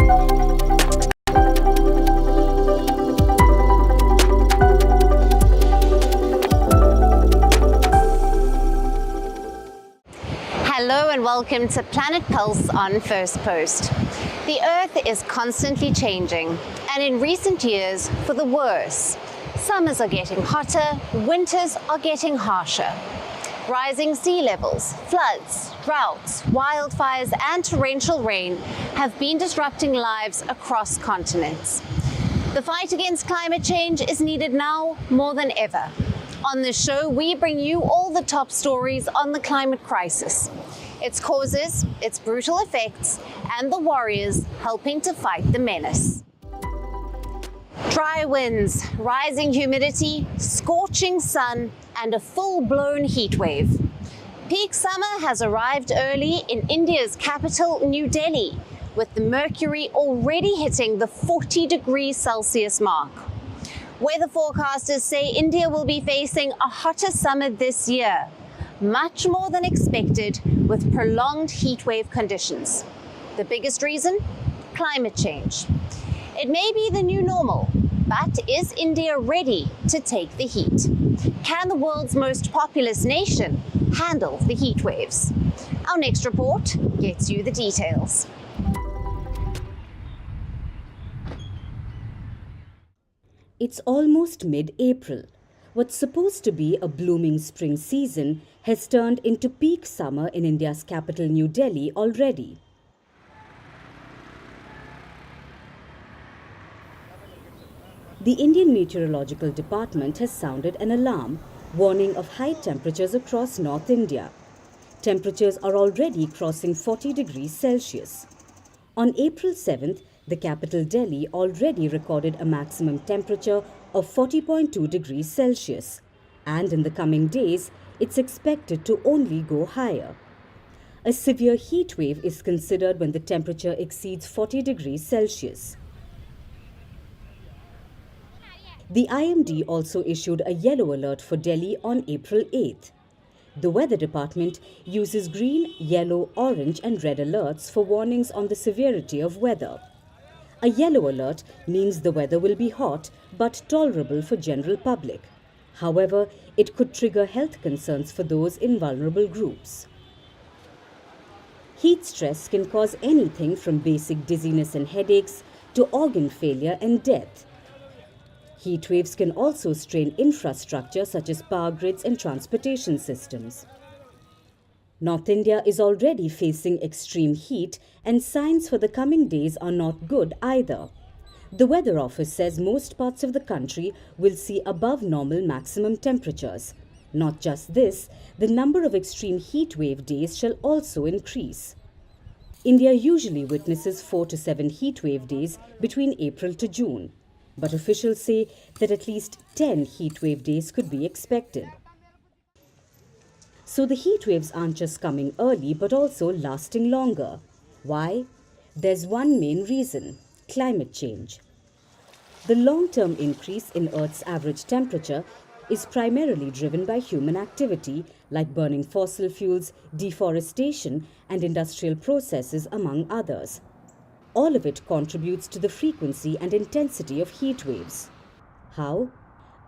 Hello and welcome to Planet Pulse on Firstpost. The Earth is constantly changing, and in recent years, for the worse. Summers are getting hotter, winters are getting harsher. Rising sea levels, floods, droughts, wildfires, and torrential rain have been disrupting lives across continents. The fight against climate change is needed now more than ever. On this show, we bring you all the top stories on the climate crisis, its causes, its brutal effects, and the warriors helping to fight the menace. Dry winds, rising humidity, scorching sun, and a full-blown heat wave. Peak summer has arrived early in India's capital, New Delhi, with the mercury already hitting the 40 degrees Celsius mark. Weather forecasters say India will be facing a hotter summer this year, much more than expected, with prolonged heatwave conditions. The biggest reason? Climate change. It may be the new normal, but is India ready to take the heat? Can the world's most populous nation handle the heat waves? Our next report gets you the details. It's almost mid-April. What's supposed to be a blooming spring season has turned into peak summer in India's capital, New Delhi, already. The Indian Meteorological Department has sounded an alarm, warning of high temperatures across North India. Temperatures are already crossing 40 degrees Celsius. On April 7th, the capital Delhi already recorded a maximum temperature of 40.2 degrees Celsius, and in the coming days, it's expected to only go higher. A severe heat wave is considered when the temperature exceeds 40 degrees Celsius. The IMD also issued a yellow alert for Delhi on April 8th. The weather department uses green, yellow, orange and red alerts for warnings on the severity of weather. A yellow alert means the weather will be hot but tolerable for general public. However, it could trigger health concerns for those in vulnerable groups. Heat stress can cause anything from basic dizziness and headaches to organ failure and death. Heat waves can also strain infrastructure such as power grids and transportation systems. North India is already facing extreme heat, and signs for the coming days are not good either. The Weather Office says most parts of the country will see above normal maximum temperatures. Not just this, the number of extreme heat wave days shall also increase. India usually witnesses 4 to 7 heat wave days between April to June, but officials say that at least 10 heat wave days could be expected. So the heat waves aren't just coming early but also lasting longer. Why? There's one main reason: climate change. The long-term increase in Earth's average temperature is primarily driven by human activity like burning fossil fuels, deforestation, and industrial processes, among others. All of it contributes to the frequency and intensity of heat waves. How?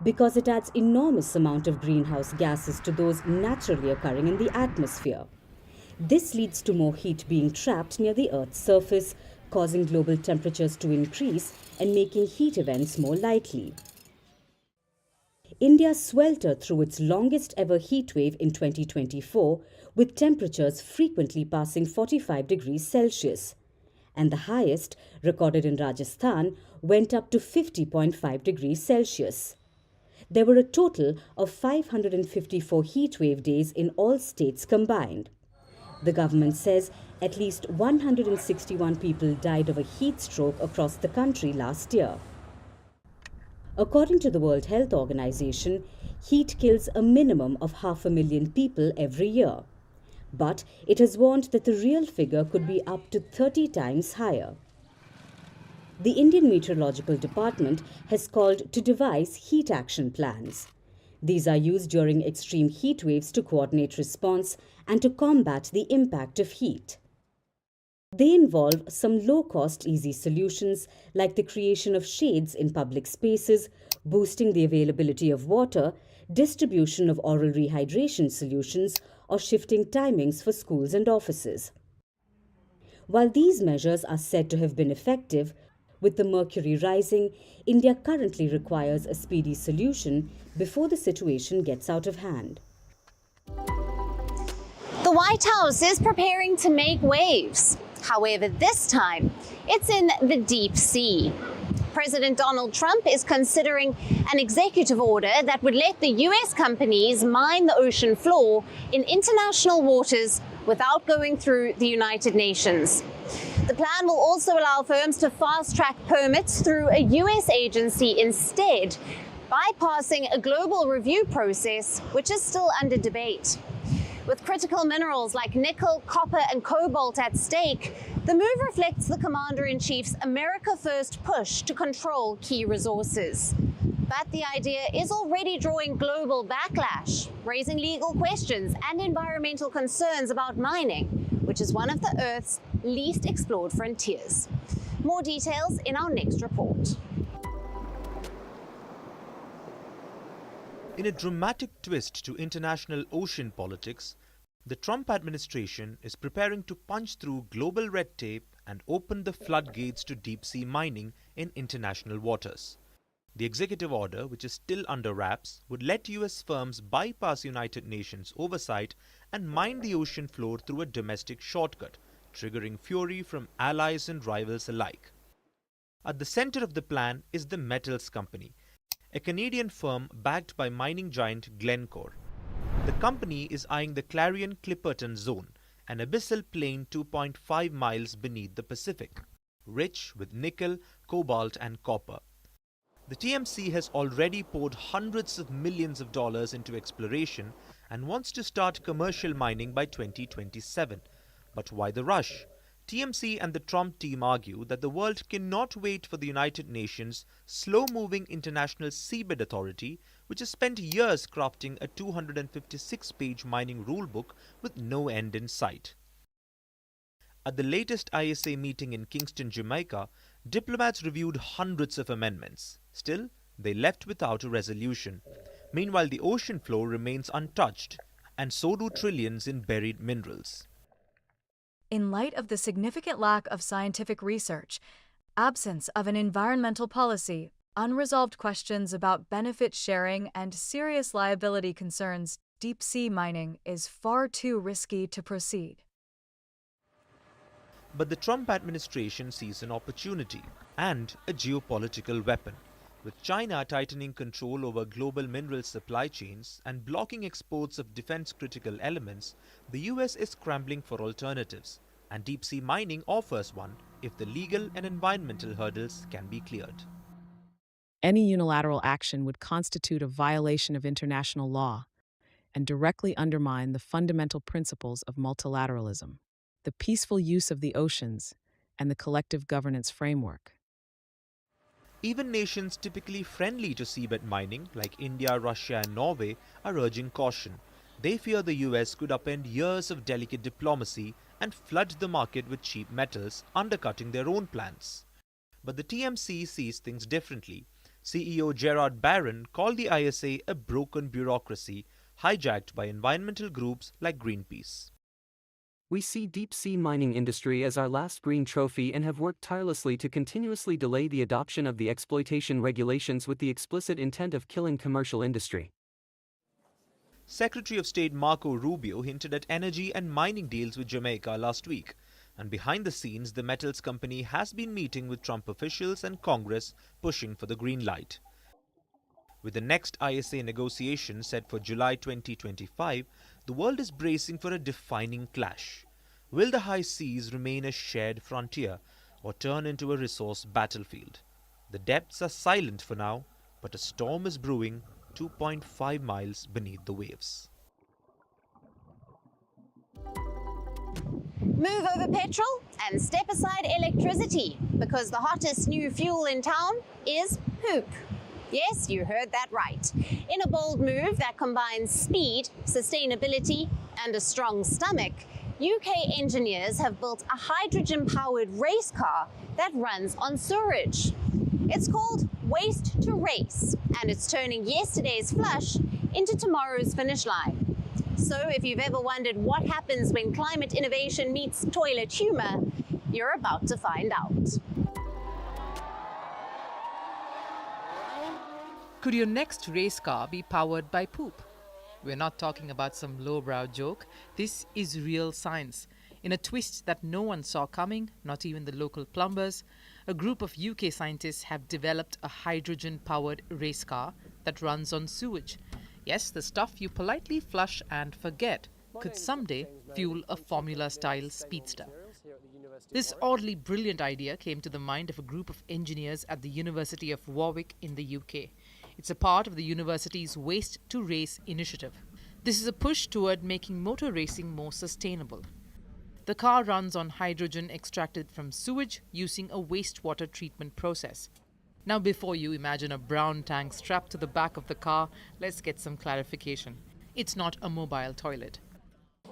Because it adds enormous amount of greenhouse gases to those naturally occurring in the atmosphere. This leads to more heat being trapped near the Earth's surface, causing global temperatures to increase and making heat events more likely. India sweltered through its longest ever heat wave in 2024, with temperatures frequently passing 45 degrees Celsius. And the highest, recorded in Rajasthan, went up to 50.5 degrees Celsius. There were a total of 554 heat wave days in all states combined. The government says at least 161 people died of a heat stroke across the country last year. According to the World Health Organization, heat kills a minimum of 500,000 people every year. But it has warned that the real figure could be up to 30 times higher. The Indian Meteorological Department has called to devise heat action plans. These are used during extreme heat waves to coordinate response and to combat the impact of heat. They involve some low-cost, easy solutions like the creation of shades in public spaces, boosting the availability of water, distribution of oral rehydration solutions, or shifting timings for schools and offices. While these measures are said to have been effective, with the mercury rising, India currently requires a speedy solution before the situation gets out of hand. The White House is preparing to make waves. However, this time, it's in the deep sea. President Donald Trump is considering an executive order that would let the US companies mine the ocean floor in international waters without going through the United Nations. The plan will also allow firms to fast-track permits through a US agency instead, bypassing a global review process which is still under debate. With critical minerals like nickel, copper, and cobalt at stake, the move reflects the Commander-in-Chief's America First push to control key resources. But the idea is already drawing global backlash, raising legal questions and environmental concerns about mining, which is one of the Earth's least explored frontiers. More details in our next report. In a dramatic twist to international ocean politics, the Trump administration is preparing to punch through global red tape and open the floodgates to deep-sea mining in international waters. The executive order, which is still under wraps, would let US firms bypass United Nations oversight and mine the ocean floor through a domestic shortcut, triggering fury from allies and rivals alike. At the center of the plan is the Metals Company, a Canadian firm backed by mining giant Glencore. The company is eyeing the Clarion-Clipperton Zone, an abyssal plain 2.5 miles beneath the Pacific, rich with nickel, cobalt and copper. The TMC has already poured hundreds of millions of dollars into exploration and wants to start commercial mining by 2027. But why the rush? TMC and the Trump team argue that the world cannot wait for the United Nations' slow-moving International Seabed Authority, which has spent years crafting a 256-page mining rulebook with no end in sight. At the latest ISA meeting in Kingston, Jamaica, diplomats reviewed hundreds of amendments. Still, they left without a resolution. Meanwhile, the ocean floor remains untouched, and so do trillions in buried minerals. In light of the significant lack of scientific research, absence of an environmental policy, unresolved questions about benefit sharing, and serious liability concerns, deep-sea mining is far too risky to proceed. But the Trump administration sees an opportunity and a geopolitical weapon. With China tightening control over global mineral supply chains and blocking exports of defense-critical elements, the US is scrambling for alternatives, and deep-sea mining offers one if the legal and environmental hurdles can be cleared. Any unilateral action would constitute a violation of international law and directly undermine the fundamental principles of multilateralism, the peaceful use of the oceans, and the collective governance framework. Even nations typically friendly to seabed mining, like India, Russia and Norway, are urging caution. They fear the US could upend years of delicate diplomacy and flood the market with cheap metals, undercutting their own plans. But the TMC sees things differently. CEO Gerard Barron called the ISA a broken bureaucracy, hijacked by environmental groups like Greenpeace. We see deep-sea mining industry as our last green trophy and have worked tirelessly to continuously delay the adoption of the exploitation regulations with the explicit intent of killing commercial industry. Secretary of State Marco Rubio hinted at energy and mining deals with Jamaica last week. And behind the scenes, the metals company has been meeting with Trump officials and Congress, pushing for the green light. With the next ISA negotiation set for July 2025, the world is bracing for a defining clash. Will the high seas remain a shared frontier or turn into a resource battlefield? The depths are silent for now, but a storm is brewing 2.5 miles beneath the waves. Move over petrol and step aside electricity, because the hottest new fuel in town is poop. Yes, you heard that right. In a bold move that combines speed, sustainability, and a strong stomach, UK engineers have built a hydrogen-powered race car that runs on sewage. It's called Waste to Race, and it's turning yesterday's flush into tomorrow's finish line. So if you've ever wondered what happens when climate innovation meets toilet humor, you're about to find out. Could your next race car be powered by poop? We're not talking about some lowbrow joke. This is real science. In a twist that no one saw coming, not even the local plumbers, a group of UK scientists have developed a hydrogen-powered race car that runs on sewage. Yes, the stuff you politely flush and forget could someday fuel a Formula-style speedster. This oddly brilliant idea came to the mind of a group of engineers at the University of Warwick in the UK. It's a part of the university's Waste to Race initiative. This is a push toward making motor racing more sustainable. The car runs on hydrogen extracted from sewage using a wastewater treatment process. Now, before you imagine a brown tank strapped to the back of the car, let's get some clarification. It's not a mobile toilet.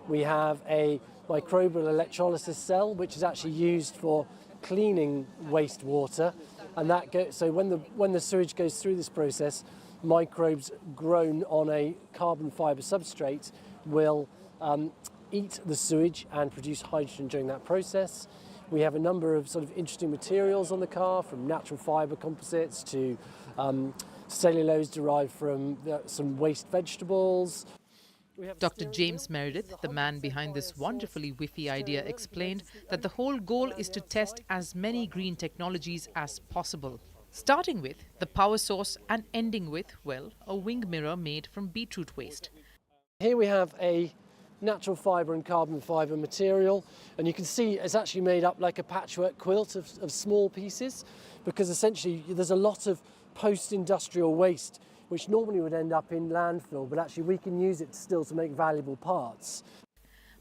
We have a microbial electrolysis cell, which is actually used for cleaning wastewater. And so when the sewage goes through this process, microbes grown on a carbon fibre substrate will eat the sewage and produce hydrogen during that process. We have a number of sort of interesting materials on the car, from natural fibre composites to cellulose derived from some waste vegetables. Dr. James Meredith, the man behind this wonderfully whiffy idea, explained that the whole goal is to test as many green technologies as possible, starting with the power source and ending with, well, a wing mirror made from beetroot waste. Here we have a natural fibre and carbon fibre material, and you can see it's actually made up like a patchwork quilt of small pieces, because essentially there's a lot of post-industrial waste which normally would end up in landfill, but actually we can use it still to make valuable parts.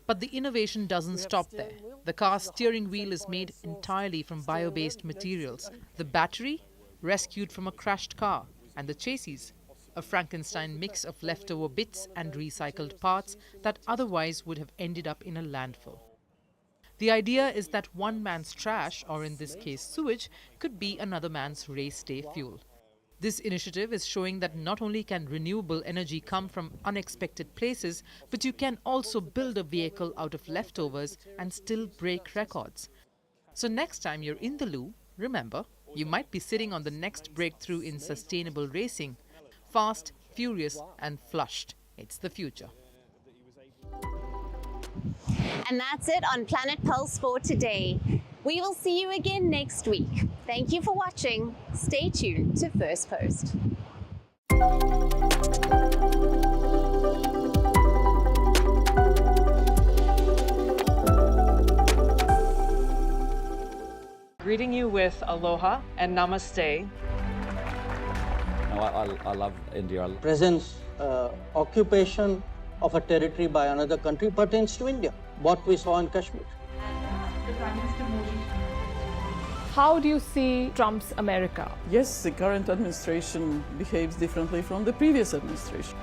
But the innovation doesn't stop there. The car's steering wheel is made entirely from bio-based materials. The battery, rescued from a crashed car, and the chassis, a Frankenstein mix of leftover bits and recycled parts that otherwise would have ended up in a landfill. The idea is that one man's trash, or in this case sewage, could be another man's race day fuel. This initiative is showing that not only can renewable energy come from unexpected places, but you can also build a vehicle out of leftovers and still break records. So next time you're in the loo, remember, you might be sitting on the next breakthrough in sustainable racing. Fast, furious, and flushed. It's the future. And that's it on Planet Pulse for today. We will see you again next week. Thank you for watching. Stay tuned to Firstpost. Greeting you with aloha and namaste. I love India. Presence, occupation of a territory by another country pertains to India, what we saw in Kashmir. How do you see Trump's America? Yes, the current administration behaves differently from the previous administration.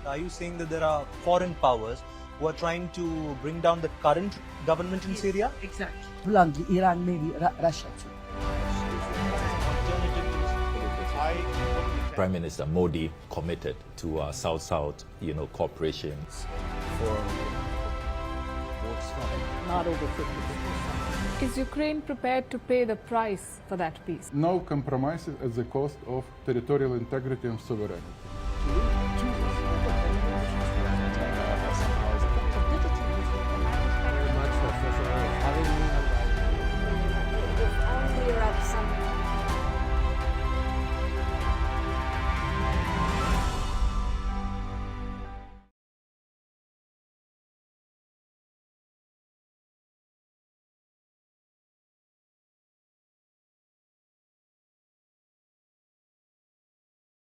Are you saying that there are foreign powers who are trying to bring down the current government in Syria? Exactly. Bluntly, Iran, maybe Russia too. Prime Minister Modi committed to South-South, cooperation. Not over 50%. Is Ukraine prepared to pay the price for that peace? No compromises at the cost of territorial integrity and sovereignty.